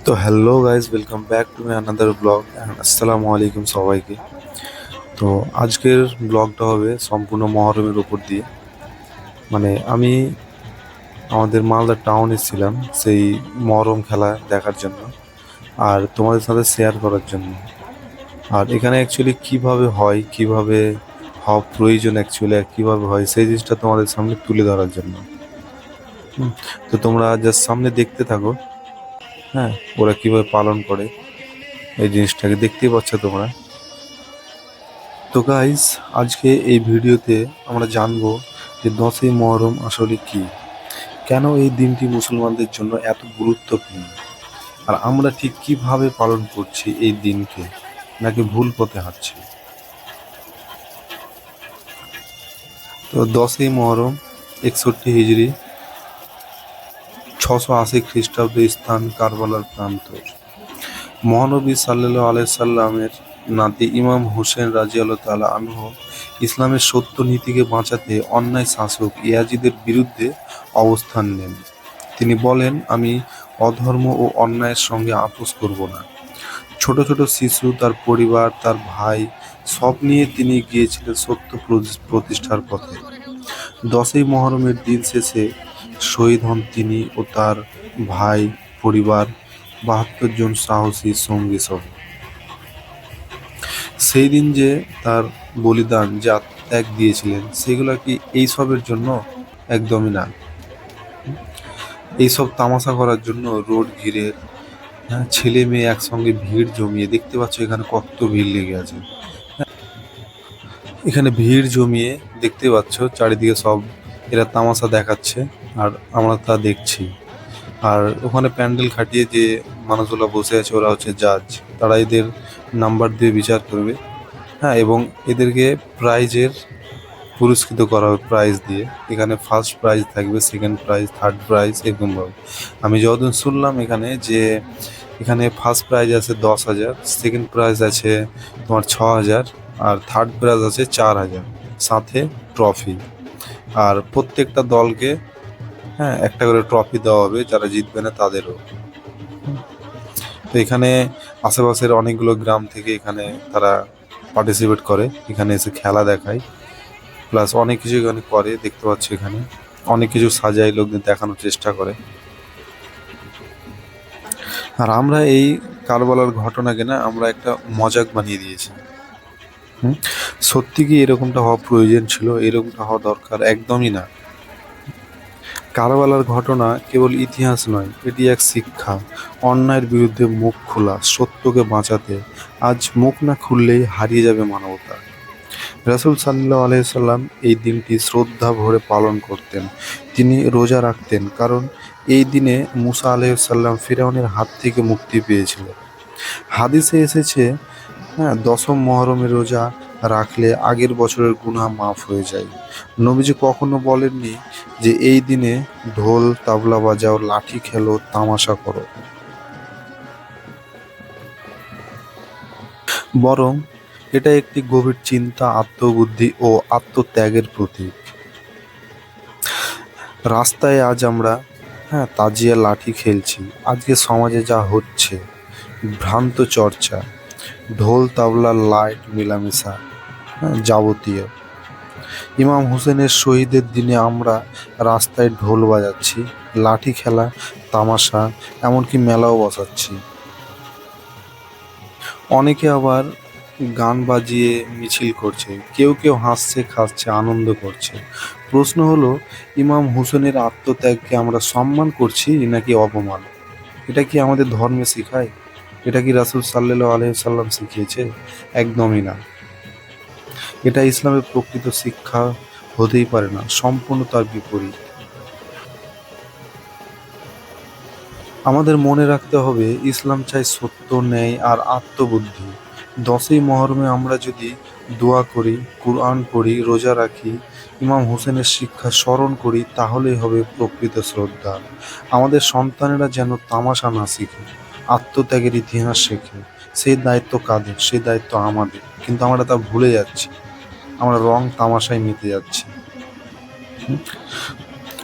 তো hello guys, welcome back to my another blog and আসসালামু আলাইকুম সবাইকে। তো আজকের ব্লগটা হবে সম্পূর্ণ মহরমের উপর দিয়ে। মানে আমি আমাদের মালদা টাউনে ছিলাম সেই মহরম খেলা দেখার জন্য আর তোমাদের সাথে শেয়ার করার জন্য। আর এখানে অ্যাকচুয়ালি কিভাবে হয়, কিভাবে হওয়া প্রয়োজন অ্যাকচুয়ালি, আর কিভাবে হয় সেই জিনিসটা তোমাদের সামনে তুলে ধরার জন্য। হুম, তো তোমরা জাস্ট সামনে দেখতে থাকো। হ্যাঁ, ওরা কিভাবে পালন করে এই জিনিসটাকে দেখতেই পাচ্ছ তোমরা। তো গাইস, আজকে এই ভিডিওতে আমরা জানবো যে 10ই মহরম আসলে কি, কেন এই দিনটি মুসলমানদের জন্য এত গুরুত্বপূর্ণ, আর আমরা ঠিক কিভাবে পালন করছি এই দিনকে, নাকি ভুল পথে হাঁটছি। তো 10ই মহরম 61 হিজরি, 680 খ্রিস্টাব্দে, স্থান কারবালার প্রান্তর। মহানবী সাল্লাল্লাহু আলাইহি সাল্লামের নাতি ইমাম হোসেন রাদিয়াল্লাহু তাআলা আনহু ইসলামের সত্য নীতিকে বাঁচাতে অন্যায় শাসক ইয়াজিদের বিরুদ্ধে অবস্থান নেন। তিনি বলেন, আমি অধর্ম ও অন্যায়ের সঙ্গে আপোস করব না। ছোট ছোট শিশু, তার পরিবার, তার ভাই, সব নিয়ে তিনি গিয়েছিলেন সত্য প্রতিষ্ঠার পথে। 10ই মহরমের দিন শেষে শহীদ হন তিনি ও তার ভাই, পরিবার, 72 জন সাহসী সঙ্গী সহ। সেই দিন যে তার বলিদান, যে আত্মত্যাগ দিয়েছিলেন, সেগুলো কি এইসবের জন্য? একদমই না। এইসব তামাশা করার জন্য রোড ঘিরে, হ্যাঁ, ছেলে মেয়ে একসঙ্গে ভিড় জমিয়ে, দেখতে পাচ্ছ এখানে কত ভিড় লেগে আছে। এখানে ভিড় জমিয়ে দেখতে পাচ্ছ চারিদিকে সব এরা তামাশা দেখাচ্ছে আর আমরা তা দেখছি। আর ওখানে প্যান্ডেল খাটিয়ে যে মানুষগুলো বসে আছে ওরা হচ্ছে জাজ, তারা এদের নাম্বার দিয়ে বিচার করবে। হ্যাঁ, এবং এদেরকে প্রাইজের পুরস্কৃত করা হবে প্রাইজ দিয়ে। এখানে ফার্স্ট প্রাইজ থাকবে, সেকেন্ড প্রাইজ, থার্ড প্রাইজ, এরকমভাবে। আমি যতদিন শুনলাম এখানে যে এখানে ফার্স্ট প্রাইজ আছে 10,000, সেকেন্ড প্রাইজ আছে তোমার 6,000, আর থার্ড প্রাইজ আছে 4,000, সাথে ট্রফি। আর প্রত্যেকটা দলকে, হ্যাঁ, একটা করে ট্রফি দেওয়া হবে, যারা জিতবে না তাদেরও। তো এখানে আশেপাশের অনেকগুলো গ্রাম থেকে এখানে তারা পার্টিসিপেট করে, এখানে এসে খেলা দেখায়, প্লাস অনেক কিছু এখানে করে। দেখতে পাচ্ছ এখানে অনেক কিছু সাজায়, লোকদের দেখানোর চেষ্টা করে। আর আমরা এই কারবালার ঘটনাকে না আমরা একটা মজাক বানিয়ে দিয়েছি। হুম, সত্যি কি এরকমটা হওয়া প্রয়োজন ছিল? এরকমটা হওয়া দরকার? একদমই না। কারবালার ঘটনা কেবল ইতিহাস নয়, এটি এক শিক্ষা। অন্যায়ের বিরুদ্ধে মুখ খোলা, সত্যকে বাঁচাতে আজ মুখ না খুললেই হারিয়ে যাবে মানবতা। রাসূল সাল্লাল্লাহু আলাইহি সাল্লাম এই দিনটি শ্রদ্ধা ভরে পালন করতেন। তিনি রোজা রাখতেন, কারণ এই দিনে মুসা আলাইহিস সালাম ফিরআউনের হাত থেকে মুক্তি পেয়েছিলেন। হাদিসে এসেছে, হ্যাঁ, 10ম মহরমের রোজা রাখলে আগের বছরের গুনাহ মাফ হয়ে যায়। নবীজি কখনো বলেননি যে এই দিনে ঢোল তাবলা বাজাও, লাঠি খেলো, তামাশা করো। বরং এটা একটি গভীর চিন্তা, আত্মবুদ্ধি ও আত্মত্যাগের প্রতীক। রাস্তায় আজ আমরা, হ্যাঁ, তাজিয়া লাঠি খেলছি। আজকে সমাজে যা হচ্ছে, ভ্রান্ত চর্চা, ঢোল তাবলা লাইট মেলামেশা, হ্যাঁ, যাবতীয়। ইমাম হোসেনের শহীদের দিনে আমরা রাস্তায় ঢোল বাজাচ্ছি, লাঠি খেলা, তামাশা, এমনকি মেলাও বসাচ্ছি। অনেকে আবার গান বাজিয়ে মিছিল করছে, কেউ কেউ হাসছে, খাচ্ছে, আনন্দ করছে। প্রশ্ন হলো, ইমাম হোসেনের আত্মত্যাগকে আমরা সম্মান করছি নাকি অপমান? এটা কি আমাদের ধর্মে শেখায়? এটা কি রাসূল সাল্লাল্লাহু আলাইহি সাল্লাম শিখিয়েছে? একদমই না। এটা ইসলামের প্রকৃত শিক্ষা হতেই পারে না, সম্পূর্ণ তার বিপরীত। আমাদের মনে রাখতে হবে, ইসলাম চাই সত্য, ন্যায় আর আত্মবুদ্ধি। 10ই মহরমে আমরা যদি দোয়া করি, কুরআন পড়ি, রোজা রাখি, ইমাম হোসেনের শিক্ষা স্মরণ করি, তাহলেই হবে প্রকৃত শ্রদ্ধা। আমাদের সন্তানেরা যেন তামাশা না শিখে, আত্মত্যাগের ইতিহাস শেখে। সেই দায়িত্ব কাদের? সেই দায়িত্ব আমাদের, কিন্তু আমরা তা ভুলে যাচ্ছি। আমরা রং তামাশায় মেতে যাচ্ছি।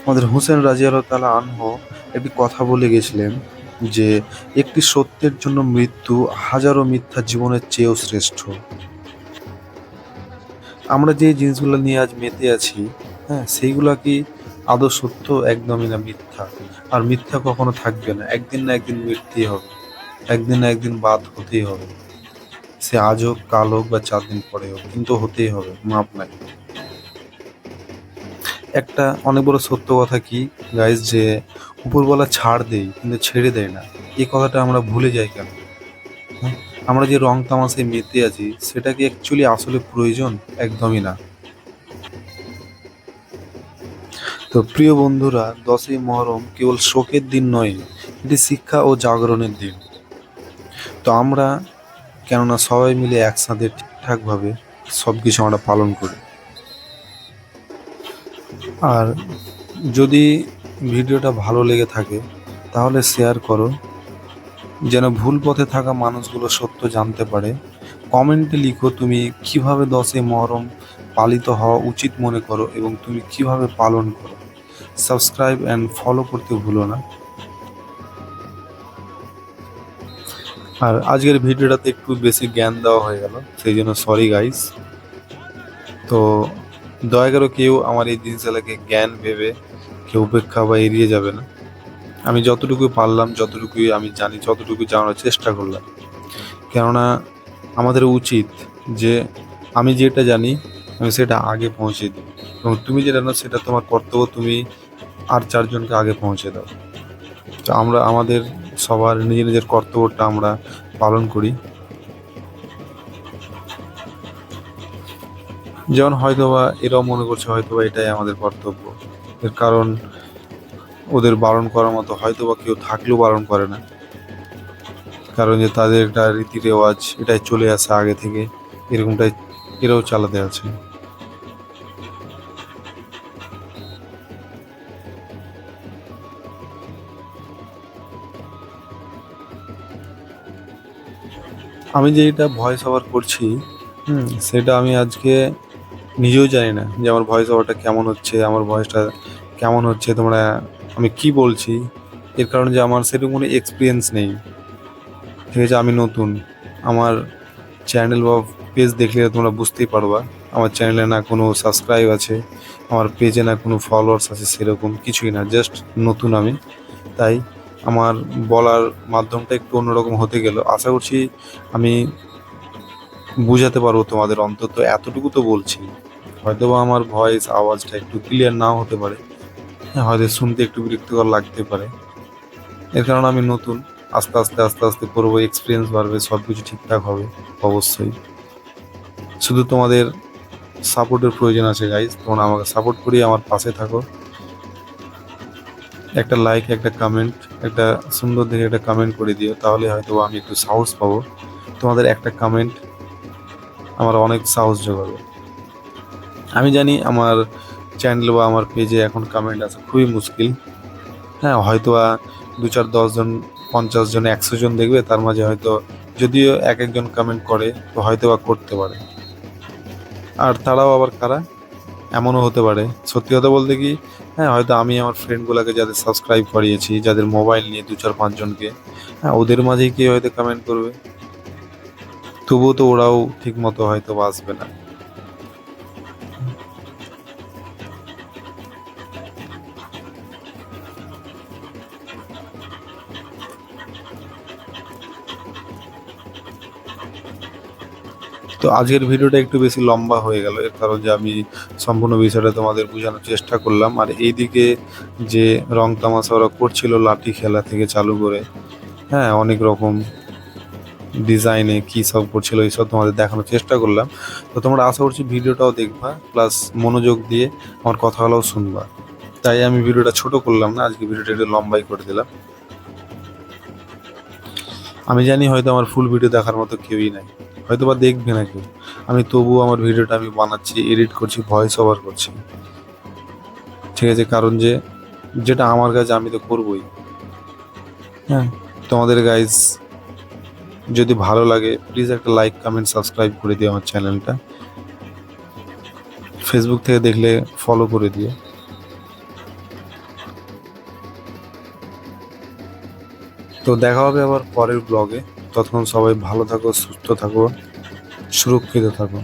আমাদের হোসেন রাদিয়াল্লাহু তাআলা আনহু একটি কথা বলে গেছিলেন, যে একটি সত্যের জন্য মৃত্যু হাজারো মিথ্যা জীবনের চেয়েও শ্রেষ্ঠ। আমরা যে জিনিসগুলো নিয়ে আজ মেতে আছি, হ্যাঁ, সেইগুলা কি আদৌ সত্য? একদমই না, মিথ্যা। আর মিথ্যা কখনো থাকবে না, একদিন না একদিন মিটতেই হবে, একদিন না একদিন বাদ হতেই হবে। সে আজ হোক, কাল হোক বা 4 দিন পরে হোক, কিন্তু হতেই হবে, মাপ নাই। একটা অনেক বড় সত্য কথা কি গাইস, যে উপরওয়ালা ছাড় দেয় কিন্তু ছেড়ে দেয় না। এই কথাটা আমরা ভুলে যাই কেন? হ্যাঁ? আমরা যে রং তামাশায় মেতে আছি সেটা কি অ্যাকচুয়ালি আসলে প্রয়োজন? একদমই না। তো প্রিয় বন্ধুরা, 10ই মহরম কেবল শোকের দিন নয়, এটি শিক্ষা ও জাগরণের দিন। তো আমরা কেননা সবাই মিলে একসাথে ঠিকঠাকভাবে সব কিছু আমরা পালন করি। আর যদি ভিডিওটা ভালো লেগে থাকে তাহলে শেয়ার করো, যেন ভুল পথে থাকা মানুষগুলো সত্য জানতে পারে। কমেন্টে লিখো তুমি কিভাবে 10ই মহরম পালিত হওয়া উচিত মনে করো এবং তুমি কিভাবে পালন করো। সাবস্ক্রাইব অ্যান্ড ফলো করতে ভুলো না। আর আজকের ভিডিওটাতে একটু বেশি জ্ঞান দেওয়া হয়ে গেল, সেই জন্য সরি গাইস। তো দয়া করে কেউ আমার এই জিনিসগুলোকে জ্ঞান ভেবে কেউ উপেক্ষা বা এড়িয়ে যাবে না। আমি যতটুকু পারলাম, যতটুকুই আমি জানি, যতটুকু জানার চেষ্টা করলাম। কেননা আমাদের উচিত যে আমি যেটা জানি আমি সেটা আগে পৌঁছে দিই, এবং তুমি যেটা জানো সেটা তোমার কর্তব্য, তুমি আর 4 জনকে আগে পৌঁছে দাও। তো আমরা আমাদের সবার নিজের নিজের কর্তব্যটা আমরা পালন করি। যেমন হয়তোবা এরাও মনে করছে হয়তোবা এটাই আমাদের কর্তব্য, এর কারণ ওদের বারণ করার মতো হয়তোবা কেউ থাকলেও বারণ করে না, কারণ যে তাদের একটা রীতি রেওয়াজ এটাই চলে আসে আগে থেকে, এরকমটাই এরাও চালাতে আছে। আমি যে এটা ভয়েস ওভার করছি, সেটা আমি আজকে নিজেও জানি না যে আমার ভয়েস ওভারটা কেমন হচ্ছে, আমার ভয়েসটা কেমন হচ্ছে, তোমরা আমি কি বলছি। এর কারণ যে আমার সেরকম কোনো এক্সপিরিয়েন্স নেই, ঠিক আছে? আমি নতুন। আমার চ্যানেল বা পেজ দেখলে তোমরা বুঝতেই পারবা আমার চ্যানেলে না কোনো সাবস্ক্রাইব আছে, আমার পেজে না কোনো ফলোয়ার্স আছে, সেরকম কিছুই না, জাস্ট নতুন আমি। তাই আমার বলার মাধ্যমটা একটু অন্যরকম হতে গেল। আশা করছি আমি বুঝাতে পারবো তোমাদের, অন্তত এতটুকু তো বলছি। হয়তোবা আমার ভয়েস আওয়াজটা একটু ক্লিয়ার নাও হতে পারে, হ্যাঁ, হয়তো শুনতে একটু বিরক্তিকর লাগতে পারে, এর কারণে আমি নতুন। আস্তে আস্তে আস্তে আস্তে করবো, এক্সপিরিয়েন্স বাড়বে, সব কিছু ঠিকঠাক হবে অবশ্যই। শুধু তোমাদের সাপোর্টের প্রয়োজন আছে গাইজ, তোমরা আমাকে সাপোর্ট করিয়ে আমার পাশে থাকো। একটা লাইক, একটা কমেন্ট, একটা সুন্দর দেখে একটা কমেন্ট করে দিও, তাহলে হয়তো আমি একটু সাহস পাবো। তোমাদের একটা কমেন্ট আমার অনেক সাহস যোগাবে। আমি জানি আমার চ্যানেল বা আমার পেজে এখন কমেন্ট আসা খুবই মুশকিল, হ্যাঁ, হয়তো 2 4 10 জন, 50 জন, 100 জন দেখবে, তার মাঝে হয়তো যদিও এক একজন কমেন্ট করে তো হয়তো বা করতে পারে। আর তারাও আবার কারা, এমনও হতে পারে, সত্যি কথা বলতে কি, হ্যাঁ, হয়তো আমি আমার ফ্রেন্ডগুলোকে যাদের সাবস্ক্রাইব করিয়েছি, যাদের মোবাইল নিয়ে 2 4 5 জনকে, হ্যাঁ, ওদের মাঝেই কেউ হয়তো কমেন্ট করবে, তবুও তো ওরাও ঠিক মতো হয়তো আসবে না। তো আজকের ভিডিওটা একটু বেশি লম্বা হয়ে গেল, এর কারণ যে আমি সম্পূর্ণ বিষয়টা তোমাদের বোঝানোর চেষ্টা করলাম। আর এইদিকে যে রং তামাশা ওরা করছিল লাঠি খেলা থেকে চালু করে, হ্যাঁ, অনেক রকম ডিজাইনে কী সব করছিল এইসব তোমাদের দেখানোর চেষ্টা করলাম। তো তোমরা আশা করছি ভিডিওটাও দেখবা, প্লাস মনোযোগ দিয়ে আমার কথাগুলোও শুনবা। তাই আমি ভিডিওটা ছোট করলাম না, আজকে ভিডিওটা একটু লম্বাই করে দিলাম। আমি জানি হয়তো আমার ফুল ভিডিও দেখার মতো কেউই নাই, হয়তো বা দেখবে না কেউ, আমি তবুও আমার ভিডিওটা আমি বানাচ্ছি, এডিট করছি, ভয়েস ওভার করছি, ঠিক আছে? কারণ যে যেটা আমার কাছে আমি তো করবোই, হ্যাঁ। তোমাদের গাইজ যদি ভালো লাগে প্লিজ একটা লাইক, কমেন্ট, সাবস্ক্রাইব করে দিও আমার চ্যানেলটা। ফেসবুক থেকে দেখলে ফলো করে দিও। তো দেখা হবে আবার পরের ব্লগে। ততক্ষণ সবাই ভালো থাকো, সুস্থ থাকো, সুরক্ষিত থাকো।